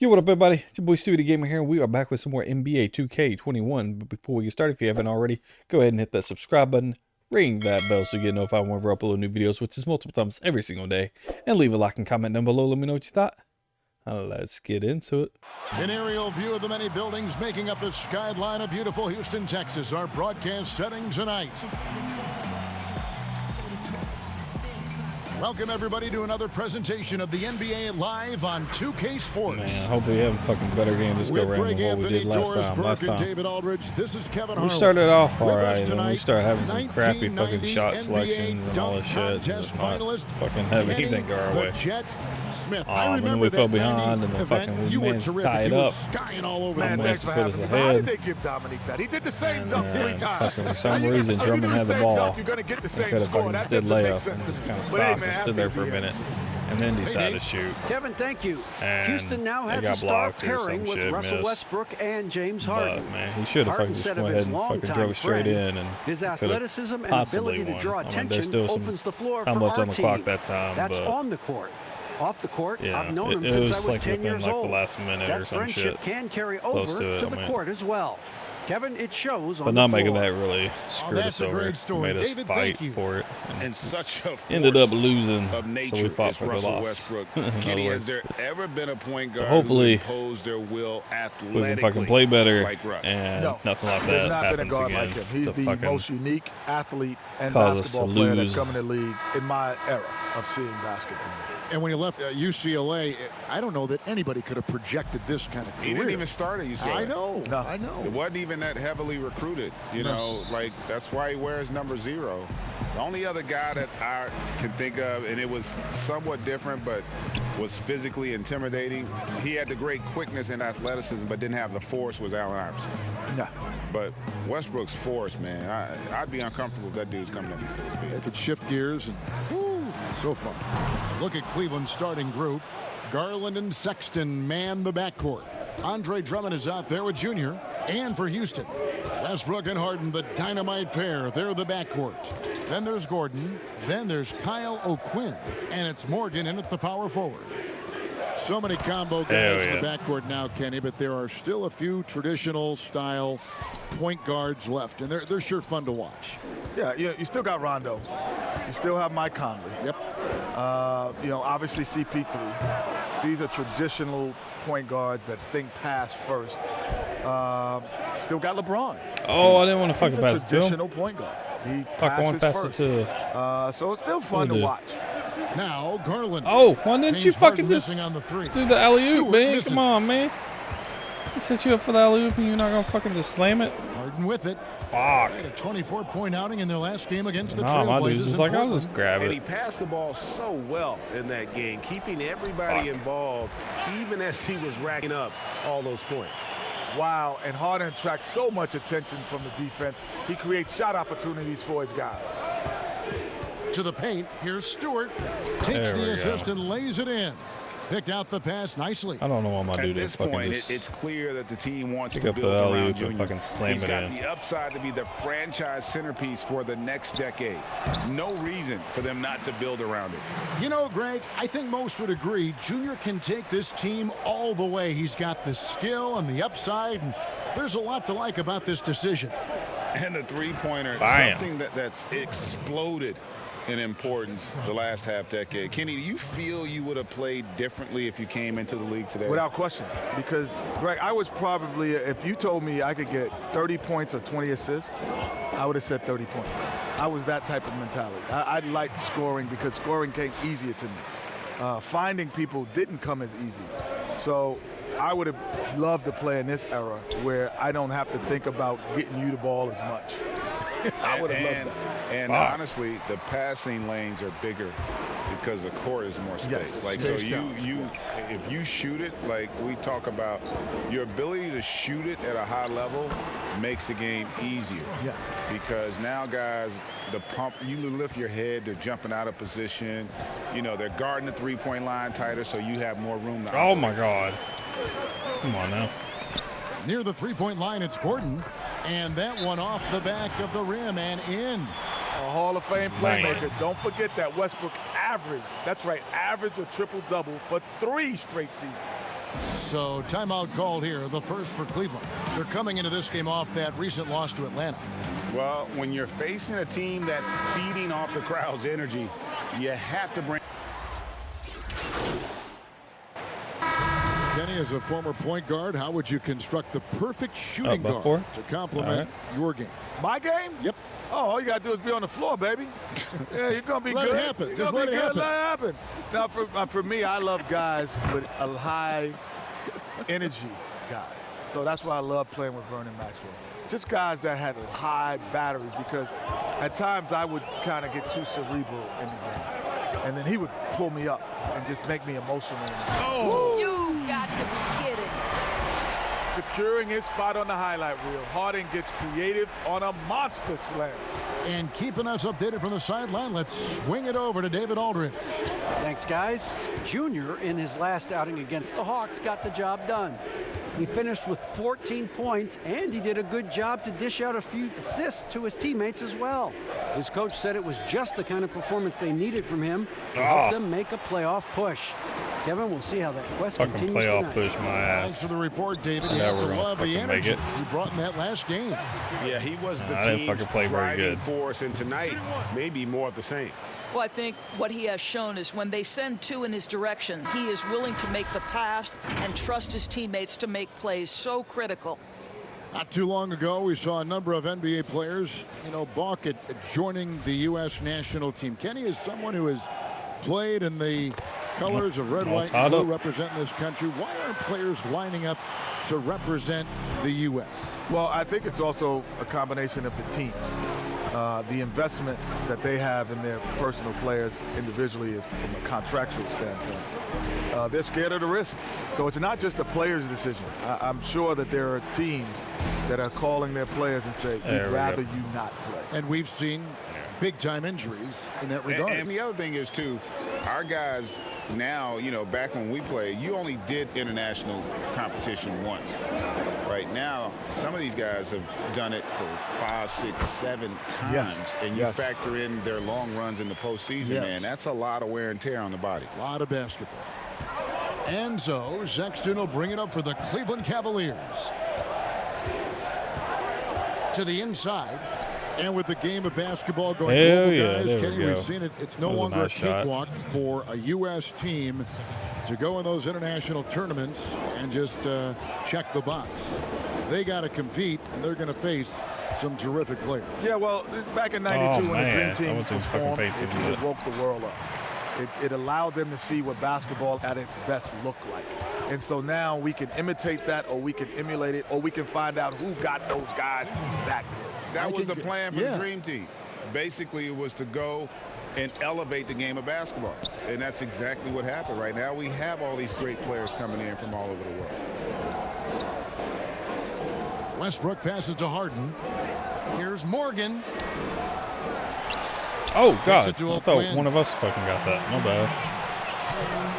Yo, what up, everybody? It's your boy Stu the Gamer here, and we are back with some more NBA 2K21. But before we get started, if you haven't already, go ahead and hit that subscribe button, ring that bell so you get notified whenever I upload new videos, which is multiple times every single day, and leave a like and comment down below. Let me know what you thought. Let's get into it. An aerial view of the many buildings making up the skyline of beautiful Houston, Texas. Our broadcast setting tonight. Welcome, everybody, to another presentation of the NBA Live on 2K Sports. Man, I hope we have a fucking better game this go around than what we did last time. David Aldridge, this is Kevin Harlan. We started off alright, and then we started having some crappy fucking shot selections and all this shit. Just not fucking have anything go our way. And then we fell behind, and then fucking we managed to tie it up. Man, thanks for having me. How did they give Dominique that? He did the same dunk 3 times. For some reason, Drummond had the ball. He could have fucking just did layup and just kind of stopped and stood there for a minute, and then decided to shoot. Kevin, thank you. And Houston now has a star pairing with Russell Westbrook and James Harden. But, man, he should have fucking just went ahead and fucking drove straight in, and his athleticism and ability to draw attention opens the floor for our team. That's on the court. Off the court, yeah, I've known him since I was like 10 years old. The last minute that or some friendship shit can carry over to the court as well. Kevin, it shows on but the not floor. making that really screwed us over. Made us fight for it. And such a ended up losing, of nature so we fought for the loss. Westbrook. Kenny, has there ever been a point guard hopefully who imposed their will we can fucking play better like Russ? and nothing like that There's not happens been a guard again. Like him. He's the most unique athlete and cause basketball player that's come in the league in my era of seeing basketball. And when he left UCLA, I don't know that anybody could have projected this kind of career. He didn't even start at UCLA. I know. No. I know. It wasn't even that heavily recruited. You know, like that's why he wears number 0. The only other guy that I can think of, and it was somewhat different, but was physically intimidating. He had the great quickness and athleticism, but didn't have the force, was Allen Iverson. No. But Westbrook's force, man, I'd be uncomfortable if that dude's coming at me full speed. They could shift gears and so fun. Look at Cleveland's starting group. Garland and Sexton man the backcourt. Andre Drummond is out there with Junior. And for Houston, Westbrook and Harden, the dynamite pair. They're the backcourt. Then there's Gordon. Then there's Kyle O'Quinn. And it's Morgan in at the power forward. So many combo guys in the backcourt now, Kenny, but there are still a few traditional style point guards left, and they're sure fun to watch. Yeah, you still got Rondo. You still have Mike Conley. Yep. Obviously CP3. These are traditional point guards that think pass first. Still got LeBron. Oh, I didn't want to fucking pass it to him. Traditional point guard. He passes first. So it's still fun to watch. Now Garland. Oh, why didn't you fucking just on the three. do the alley-oop, man? Missing. Come on, man. He set you up for the alley-oop and you're not going to fucking just slam it? Harden with it. Fuck. They had a 24-point outing in their last game against the my dude's Trailblazers. just like, I'll just grab And it. he passed the ball so well in that game, keeping everybody involved, even as he was racking up all those points. Wow, and Harden attracts so much attention from the defense. He creates shot opportunities for his guys. To the paint, here's Stewart. Takes the assist and lays it in. Picked out the pass nicely. I don't know why my dude is fucking point, just it's clear that the team wants pick to up the build around alley-oop Junior. and fucking slam He's it got in. the upside to be the franchise centerpiece for the next decade. No reason for them not to build around it. You know, Greg, I think most would agree Junior can take this team all the way. He's got the skill and the upside, and there's a lot to like about this decision. And the three-pointer, something that's exploded in importance the last half-decade. Kenny, do you feel you would have played differently if you came into the league today? Without question. Because, Greg, I was probably, if you told me I could get 30 points or 20 assists, I would have said 30 points. I was that type of mentality. I liked scoring because scoring came easier to me. Finding people didn't come as easy. So I would have loved to play in this era where I don't have to think about getting you the ball as much. I would have loved that. And honestly, the passing lanes are bigger because the court is more space. Yes, like so, if you shoot it, like we talk about, your ability to shoot it at a high level makes the game easier. Yeah. Because now guys, the pump, you lift your head, they're jumping out of position. You know, they're guarding the three-point line tighter, so you have more room to operate. Oh my God! Come on now. Near the three-point line, it's Gordon. And that one off the back of the rim and in. A Hall of Fame playmaker. Don't forget that Westbrook averaged, that's right, averaged a triple-double for 3 straight seasons. So timeout called here, the first for Cleveland. They're coming into this game off that recent loss to Atlanta. Well, when you're facing a team that's feeding off the crowd's energy, you have to bring. Kenny, as a former point guard, how would you construct the perfect shooting guard to complement your game? My game? Yep. Oh, all you got to do is be on the floor, baby. Yeah, you're going to be Let good. it happen. You're Just gonna let be it good. happen. Let it happen. Now, for me, I love guys with a high energy guys. So that's why I love playing with Vernon Maxwell. Just guys that had high batteries, because at times I would kind of get too cerebral in the game. And then he would pull me up and just make me emotional. Oh! You got to be kidding. Securing his spot on the highlight reel. Harden gets creative on a monster slam. And keeping us updated from the sideline, let's swing it over to David Aldridge. Thanks, guys. Junior, in his last outing against the Hawks, got the job done. He finished with 14 points, and he did a good job to dish out a few assists to his teammates as well. His coach said it was just the kind of performance they needed from him to help them make a playoff push. Kevin, we'll see how that quest Fucking continues playoff tonight. push my ass. Thanks for the report, David. You Yeah, have to we're gonna love the fucking make energy it. he brought in that last game. Yeah, he was the I didn't team's fucking play very driving good. force, and tonight, maybe more of the same. Well, I think what he has shown is when they send two in his direction, he is willing to make the pass and trust his teammates to make plays so critical. Not too long ago, we saw a number of NBA players, balk at joining the U.S. national team. Kenny is someone who has played in the colors of red, white, and blue, representing this country. Why aren't players lining up to represent the U.S.? Well, I think it's also a combination of the teams. The investment that they have in their personal players individually is from a contractual standpoint. They're scared of the risk. So it's not just a player's decision. I'm sure that there are teams that are calling their players and say, we'd rather you not play. And we've seen big-time injuries in that regard. And the other thing is, too, our guys now, back when we played, you only did international competition once. Right now, some of these guys have done it for 5, 6, 7 times. And you factor in their long runs in the postseason, man, that's a lot of wear and tear on the body. A lot of basketball. And so Sexton will bring it up for the Cleveland Cavaliers. To the inside. And with the game of basketball going global, guys, Kenny, we've seen it. It's no longer a cakewalk for a U.S. team to go in those international tournaments and just check the box. They got to compete, and they're going to face some terrific players. Yeah, well, back in '92 when the Dream Team was formed, it woke the world up. It allowed them to see what basketball at its best looked like. And so now we can imitate that, or we can emulate it, or we can find out who got those guys that good. That was the plan for the Dream Team. Basically, it was to go and elevate the game of basketball. And that's exactly what happened. Right now, we have all these great players coming in from all over the world. Westbrook passes to Harden. Here's Morgan. Oh, God. I thought one of us fucking got that. My bad.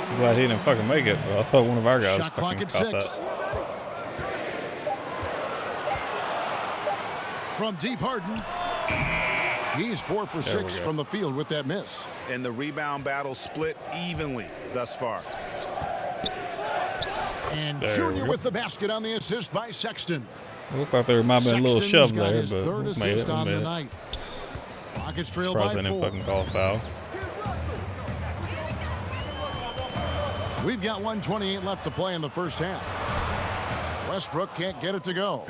I'm glad he didn't fucking make it, but I thought one of our guys fucking got that. From deep, Harden. He's 4 for 6 from the field with that miss. And the rebound battle split evenly thus far. And Junior with the basket on the assist by Sexton. It looked like there might have been a little shove there, his but third assist on the night. Rockets trail by 4. Surprised they didn't fucking call a foul. We've got 1:28 left to play in the first half. Westbrook can't get it to go.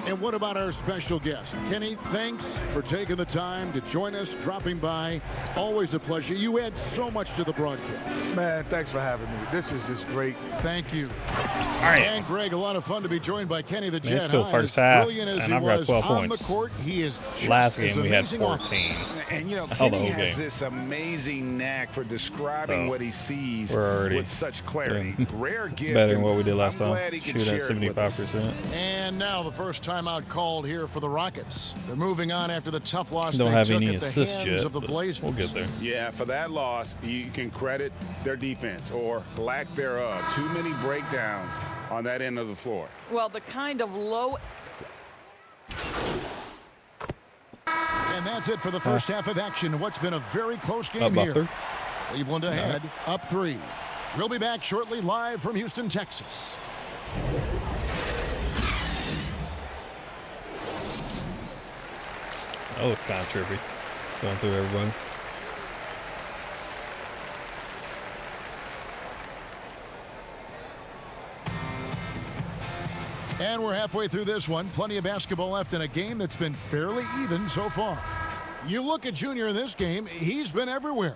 And what about our special guest? Kenny, thanks for taking the time to join us, dropping by. Always a pleasure. You add so much to the broadcast. Man, thanks for having me. This is just great. Thank you. All right. And Greg, a lot of fun to be joined by Kenny the Jet. It's still first half, and I've got 12 points. Court, he is last game we had 14. And Kenny has this amazing knack for describing what he sees with such clarity. Rare gift. Better than what we did last time. Shoot at 75%. And now the first timeout called here for the Rockets. They're moving on after the tough loss Don't they have took any at the assists hands yet, of the Blazers. We'll get there. Yeah, for that loss, you can credit their defense or lack thereof. Too many breakdowns on that end of the floor. Well, the kind of low. And that's it for the first half of action. What's been a very close game here. Cleveland ahead, up 3. We'll be back shortly live from Houston, Texas. That looks kind of trippy. Going through everyone. And we're halfway through this one. Plenty of basketball left in a game that's been fairly even so far. You look at Junior in this game, he's been everywhere.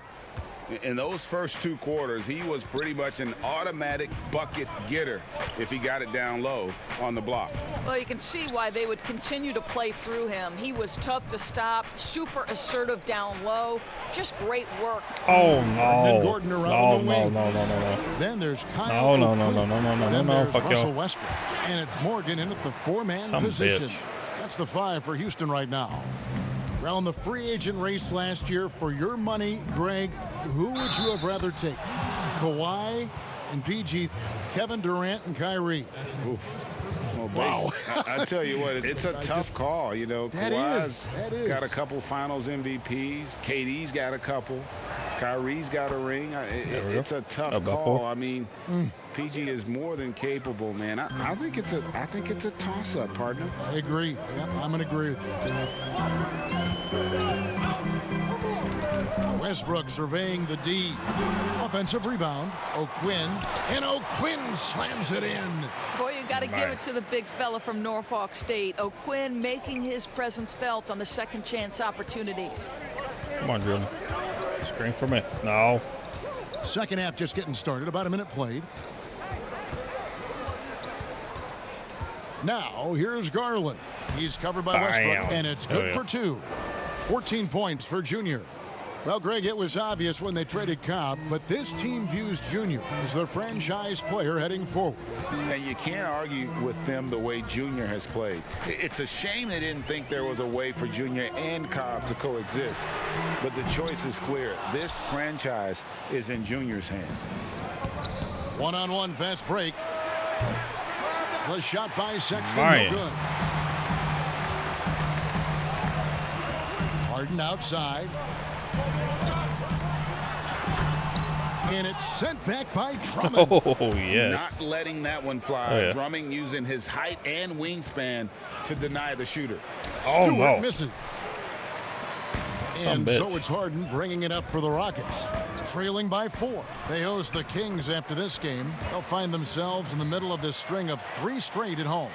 In those first 2 quarters, he was pretty much an automatic bucket getter if he got it down low on the block. Well, you can see why they would continue to play through him. He was tough to stop, super assertive down low, just great work. Oh, And no. Gordon around the wing. No. Then there's Kyle. No. Then there's Fuck Russell y'all. Westbrook. And it's Morgan in at the 4-man Some position. bitch. That's the 5 for Houston right now. Around the free agent race last year, for your money, Greg, who would you have rather taken? Kawhi and PG, Kevin Durant and Kyrie. Well, Wow. I tell you what, it's a tough call. You know, That Kawhi's is. got a couple Finals MVPs. KD's got a couple. Kyrie's got a ring. It's a tough About call. 4. I mean, PG is more than capable, man. I think it's a toss-up, partner. I agree. Yep, I'm going to agree with you. Westbrook surveying the D. Offensive rebound. O'Quinn. And O'Quinn slams it in. Boy, you got to give it to the big fella from Norfolk State. O'Quinn making his presence felt on the second chance opportunities. Come on, Jordan. Screen from it. No. Second half just getting started. About a minute played. Now, here's Garland. He's covered by Westbrook, and it's good for 2. 14 points for Junior. Well, Greg, it was obvious when they traded Cobb, but this team views Junior as their franchise player heading forward. And you can't argue with them the way Junior has played. It's a shame they didn't think there was a way for Junior and Cobb to coexist. But the choice is clear. This franchise is in Junior's hands. One-on-one fast break. The shot by Sexton, Ryan. no good. Harden outside. And it's sent back by Drummond. Oh, yes. Not letting that one fly. Oh, yeah. Drumming using his height and wingspan to deny the shooter. Oh, Stewart no. misses. Some And bitch. so it's Harden bringing it up for the Rockets. Trailing by 4. They host the Kings after this game. They'll find themselves in the middle of this string of 3 straight at home.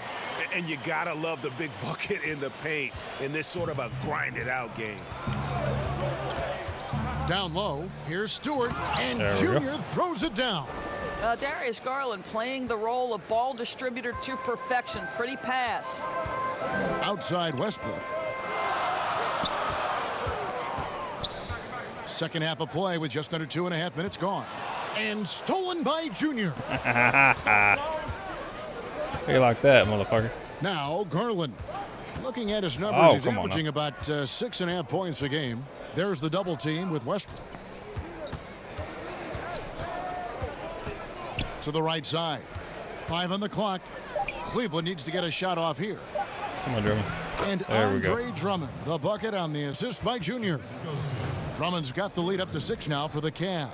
And you gotta love the big bucket in the paint in this sort of a grinded-out game. Down low, here's Stewart, and There we go. Junior throws it down. Darius Garland playing the role of ball distributor to perfection. Pretty pass. Outside Westbrook. Second half of play with just under 2.5 minutes gone. And stolen by Junior. You like that, motherfucker. Now Garland. Looking at his numbers, Oh, he's come on averaging about 6.5 points a game. There's the double team with Westbrook. To the right side. 5 on the clock. Cleveland needs to get a shot off here. Come on, Drummond. And There we go. Andre Drummond, the bucket on the assist by Junior. Drummond's got the lead up to 6 now for the Cavs.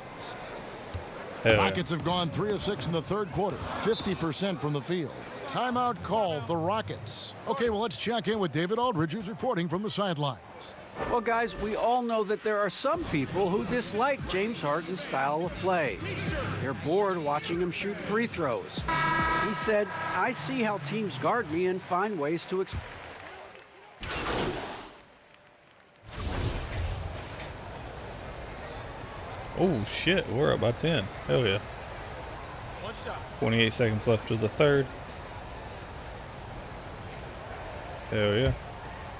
Hell yeah. Rockets have gone 3 of 6 in the third quarter, 50% from the field. Timeout called, the Rockets. Okay, well, let's check in with David Aldridge, who's reporting from the sidelines. Well, guys, we all know that there are some people who dislike James Harden's style of play. They're bored watching him shoot free throws. He said, I see how teams guard me and find ways to Oh, shit. We're up by 10. Hell yeah. 28 seconds left to the third. Hell yeah.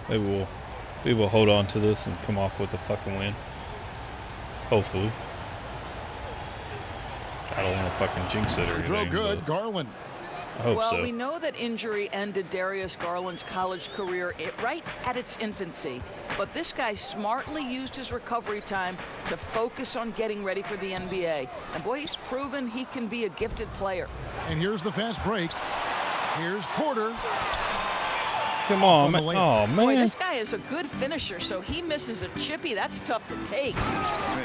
Maybe we'll hold on to this and come off with a fucking win. Hopefully. I don't want to fucking jinx it or Throw anything. good, but Garland. I hope Well, so. we know that injury ended Darius Garland's college career right at its infancy. But this guy smartly used his recovery time to focus on getting ready for the NBA. And boy, he's proven he can be a gifted player. And here's the fast break. Here's Porter. Come on, on the man. layup. Oh, Boy, man. this guy is a good finisher, so he misses a chippy. That's tough to take.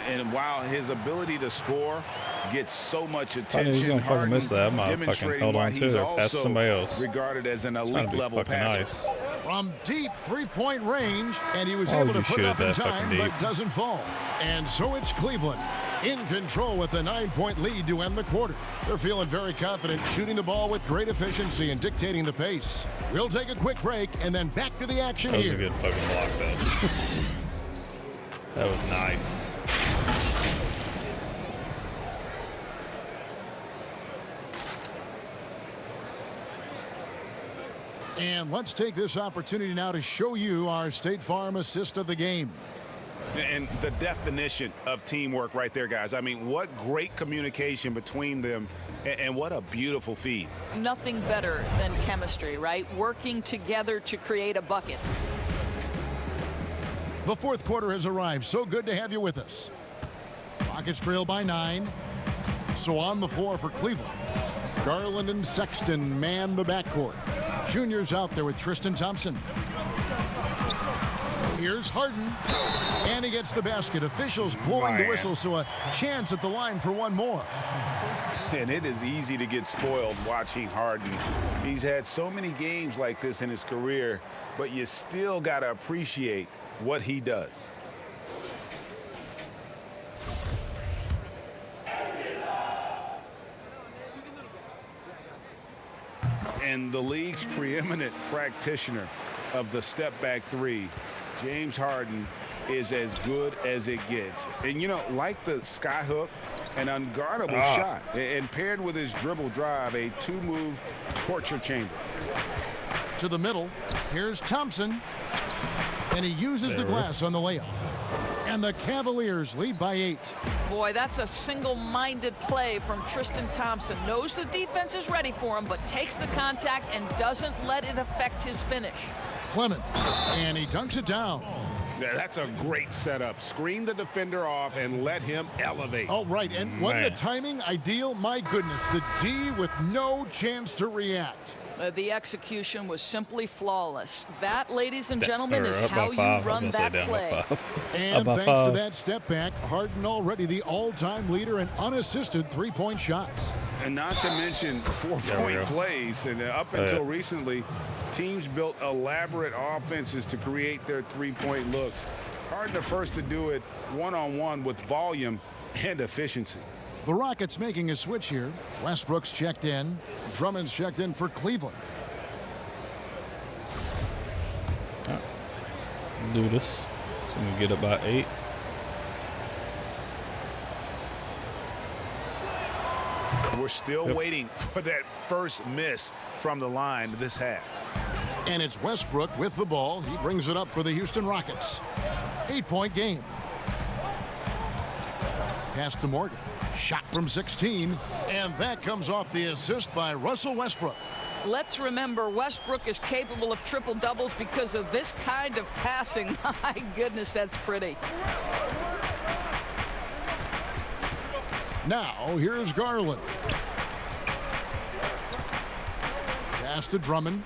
And while his ability to score gets so much I knew attention. he was gonna fucking Harden miss that. I might have fucking demonstrating held why on he's to it. Pass to also somebody else. regarded as an Trying to elite be level fucking passer. nice. From deep three-point range, and he was Why able would to you put shoot it it up in that fucking time, deep? but doesn't fall. And so it's Cleveland in control with a 9-point lead to end the quarter. They're feeling very confident, shooting the ball with great efficiency and dictating the pace. We'll take a quick break and then back to the action That was here. a good fucking block, though. That was nice. And let's take this opportunity now to show you our State Farm assist of the game. And the definition of teamwork right there, guys. I mean, what great communication between them, and what a beautiful feed. Nothing better than chemistry, right? Working together to create a bucket. The fourth quarter has arrived. So good to have you with us. Rockets trail by 9. So on the floor for Cleveland, Garland and Sexton man the backcourt. Junior's out there with Tristan Thompson. Here's Harden, and he gets the basket. Officials blowing the whistle, so a chance at the line for one more. And it is easy to get spoiled watching Harden. He's had so many games like this in his career, but you still got to appreciate what he does. And the league's preeminent practitioner of the step-back three, James Harden, is as good as it gets. And, you know, like the skyhook, an unguardable shot, and paired with his dribble drive, a two-move torture chamber. To the middle, here's Thompson, and he uses the glass on the layup. And the Cavaliers lead by 8. Boy, that's a single-minded play from Tristan Thompson. Knows the defense is ready for him, but takes the contact and doesn't let it affect his finish. Clement, and he dunks it down. Yeah, that's a great setup. Screen the defender off and let him elevate. Oh, right, and wasn't the timing ideal? My goodness, the D with no chance to react. The execution was simply flawless. That, ladies and gentlemen, is Up by how 5. you I was run gonna say that down by play. 5. And Up by thanks 5. to that step back, Harden already the all-time leader in unassisted three-point shots. And not to mention four-point plays. And up until recently, teams built elaborate offenses to create their three-point looks. Harden the first to do it one-on-one with volume and efficiency. The Rockets making a switch here. Westbrook's checked in. Drummond's checked in for Cleveland. Do this. So we get up by 8. We're still waiting for that first miss from the line this half. And it's Westbrook with the ball. He brings it up for the Houston Rockets. 8-point game. Pass to Morgan. Shot from 16. And that comes off the assist by Russell Westbrook. Let's remember, Westbrook is capable of triple-doubles because of this kind of passing. My goodness, that's pretty. Now, here's Garland. Pass to Drummond.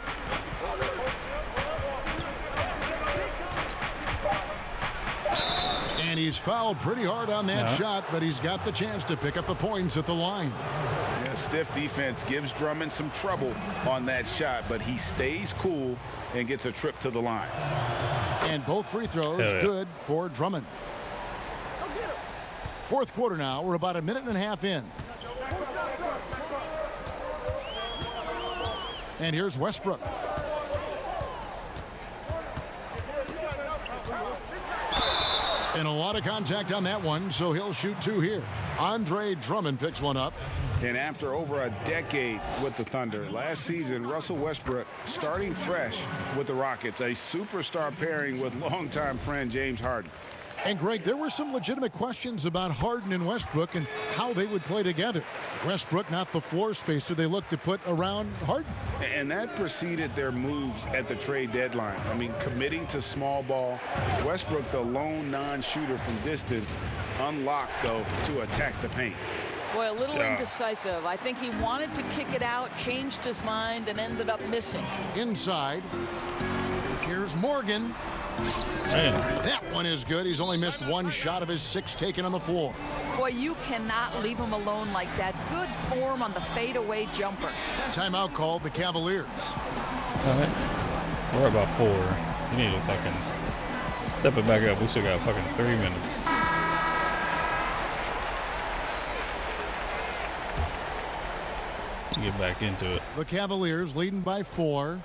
And he's fouled pretty hard on that shot, but he's got the chance to pick up the points at the line. Yeah, stiff defense gives Drummond some trouble on that shot, but he stays cool and gets a trip to the line. And both free throws good for Drummond. Fourth quarter now. We're about a minute and a half in. And here's Westbrook. And a lot of contact on that one, so he'll shoot 2 here. Andre Drummond picks one up. And after over a decade with the Thunder, last season, Russell Westbrook starting fresh with the Rockets, a superstar pairing with longtime friend James Harden. And, Greg, there were some legitimate questions about Harden and Westbrook and how they would play together. Westbrook not the floor spacer they looked to put around Harden. And that preceded their moves at the trade deadline. I mean, committing to small ball. Westbrook, the lone non-shooter from distance, unlocked, though, to attack the paint. Boy, a little indecisive. I think he wanted to kick it out, changed his mind, and ended up missing. Inside, here's Morgan. Man. That one is good. He's only missed one shot of his 6 taken on the floor. Boy, you cannot leave him alone like that. Good form on the fadeaway jumper. Timeout called the Cavaliers. All right. We're about 4. You need to fucking step it back up. We still got fucking 3 minutes. Get back into it. The Cavaliers leading by 4.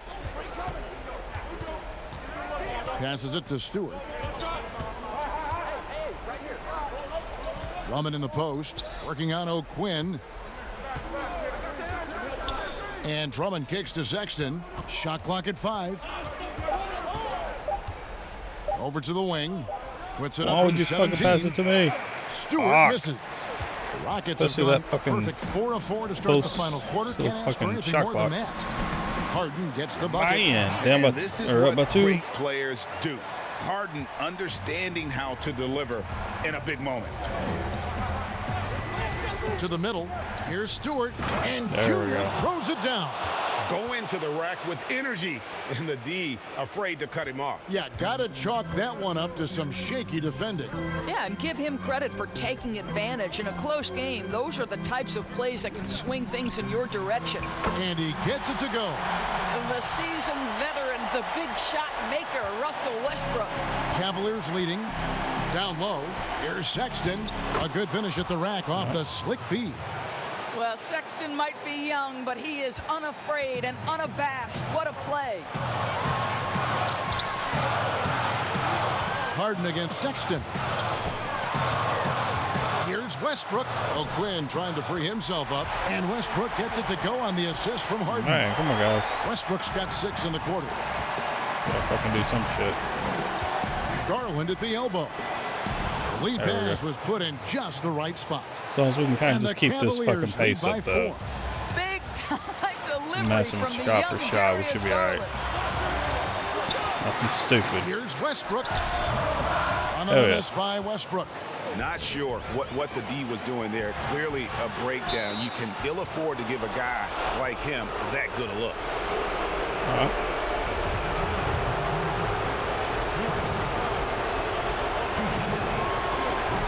Passes it to Stewart. Drummond in the post, working on O'Quinn. And Drummond kicks to Sexton. Shot clock at 5. Over to the wing. Puts it Why up would from you 17. fucking pass it to me? Stewart Fuck. misses. The Rockets Especially have that gone fucking perfect 4 of 4 to start the close final quarter. to the Can't ask for fucking anything shot more than clock. that. Harden gets the bucket. Man, damn, And this is or up what by 2. great players do. Harden understanding how to deliver in a big moment. To the middle. Here's Stewart. And There we Junior go. throws it down. Go into the rack with energy, and the D afraid to cut him off. Yeah, gotta chalk that one up to some shaky defending. Yeah, and give him credit for taking advantage in a close game. Those are the types of plays that can swing things in your direction. And he gets it to go. The seasoned veteran, the big shot maker, Russell Westbrook. Cavaliers leading. Down low. Here's Sexton. A good finish at the rack off the slick feed. Well, Sexton might be young, but he is unafraid and unabashed. What a play. Harden against Sexton. Here's Westbrook. O'Quinn trying to free himself up. And Westbrook gets it to go on the assist from Harden. Man, come on, guys. Westbrook's got 6 in the quarter. Gotta fucking do some shit. Garland at the elbow. The lead There we pass go. was put in just the right spot. As long as we can kind of And just the keep this fucking Cavaliers pace lead by up, though. 4. Big time delivery Nice and from the shot young for shot. We should be all right. Garland. Nothing stupid. Here's Westbrook. Another yeah. miss by Westbrook. Not sure what the D was doing there. Clearly a breakdown. You can ill afford to give a guy like him that good a look. All right.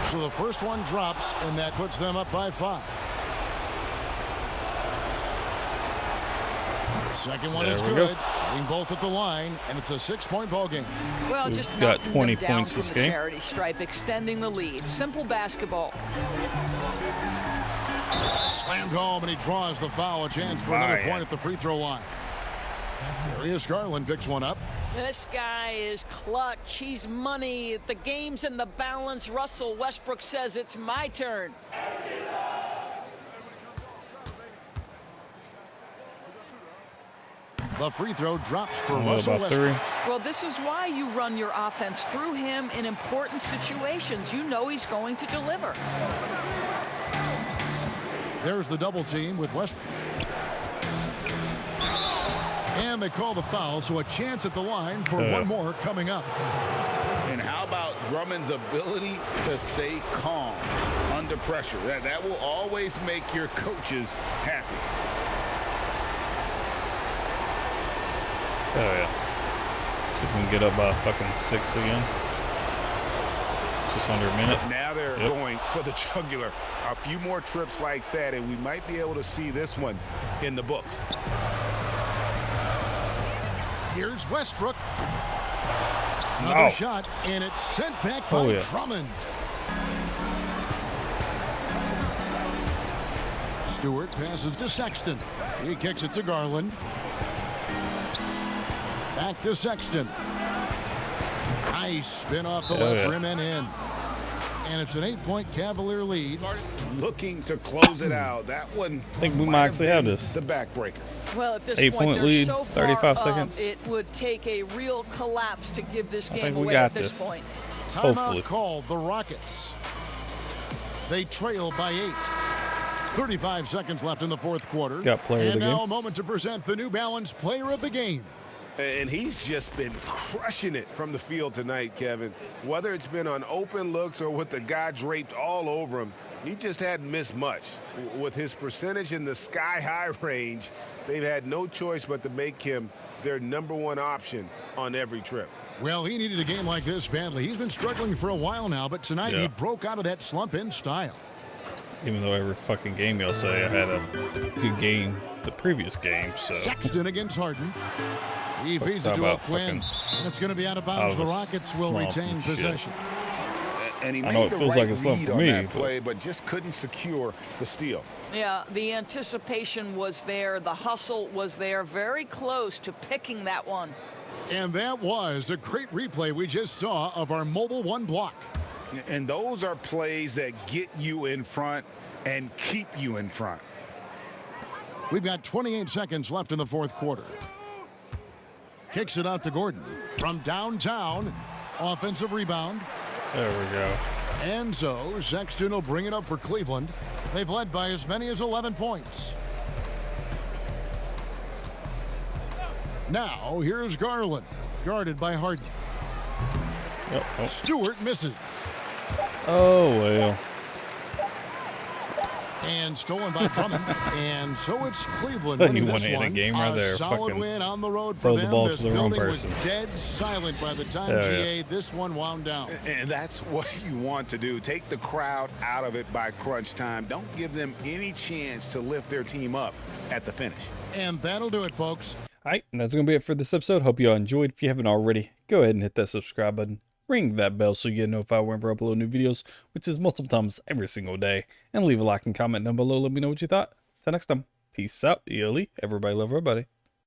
So the first one drops, and that puts them up by 5. Second one There is we good. go. Hitting both at the line, and it's a 6-point ball game. Well, We've just got knocking 20 them down points from this the game. charity stripe, extending the lead. Simple basketball. Slammed home, and he draws the foul. A chance for another Fire. point at the free throw line. Darius Garland picks one up. This guy is clutch. He's money. The game's in the balance. Russell Westbrook says it's my turn. The free throw drops for What Russell about Westbrook. 3? Well, this is why you run your offense through him in important situations. You know he's going to deliver. There's the double team with Westbrook. And they call the foul, so a chance at the line for one more coming up. And how about Drummond's ability to stay calm under pressure? That will always make your coaches happy. Oh, yeah. See if we can get up by fucking 6 again. Just under a minute. Now they're Yep. going for the jugular. A few more trips like that, and we might be able to see this one in the books. Here's Westbrook. Another No. shot, and it's sent back by Oh, yeah. Drummond. Stewart passes to Sexton. He kicks it to Garland. Back to Sexton. Nice spin off the left yeah. rim and in. And it's an 8-point Cavalier lead. Looking to close it out. That one I think we might actually have this. the backbreaker. Well, at this 8-point point, they're lead, so 35 far seconds. up, it would take a real collapse to give this game think we away got at this this. point. Hopefully. Timeout called the Rockets. They trail by 8. 35 seconds left in the fourth quarter. Got player of and the now game. a moment to present the New Balance player of the game. And he's just been crushing it from the field tonight, Kevin. Whether it's been on open looks or with the guy draped all over him, he just hadn't missed much. With his percentage in the sky-high range, they've had no choice but to make him their #1 option on every trip. Well, he needed a game like this badly. He's been struggling for a while now, but tonight he Yeah. broke out of that slump in style. Even though every fucking game you'll say I had a good game the previous game, so. Sexton against Harden. He feeds it Talk to about O'Quinn, fucking and it's going to be out of bounds. out The of a Rockets will slump retain and shit. possession. And he I know made it the feels right like a slump read for on me, that but- play, but just couldn't secure the steal. Yeah, the anticipation was there. The hustle was there. Very close to picking that one. And that was a great replay we just saw of our Mobile One block. And those are plays that get you in front and keep you in front. We've got 28 seconds left in the fourth quarter. Kicks it out to Gordon from downtown. Offensive rebound. There we go. And so Sexton will bring it up for Cleveland. They've led by as many as 11 points. Now here's Garland, guarded by Harden. Oh. Stewart misses. Oh, well. And stolen by Drummond. And so it's Cleveland So winning you this won it in a one. game right there. Solid Fucking win on the road for throw the them. ball to This the wrong building was person. dead silent by the time Yeah, GA this one wound down. And that's what you want to do. Take the crowd out of it by crunch time. Don't give them any chance to lift their team up at the finish. And that'll do it, folks. All right, and that's going to be it for this episode. Hope you all enjoyed. If you haven't already, go ahead and hit that subscribe button. Ring that bell so you get notified whenever I upload new videos, which is multiple times every single day. And leave a like and comment down below. Let me know what you thought. Till next time, peace out, ELE. Everybody love everybody.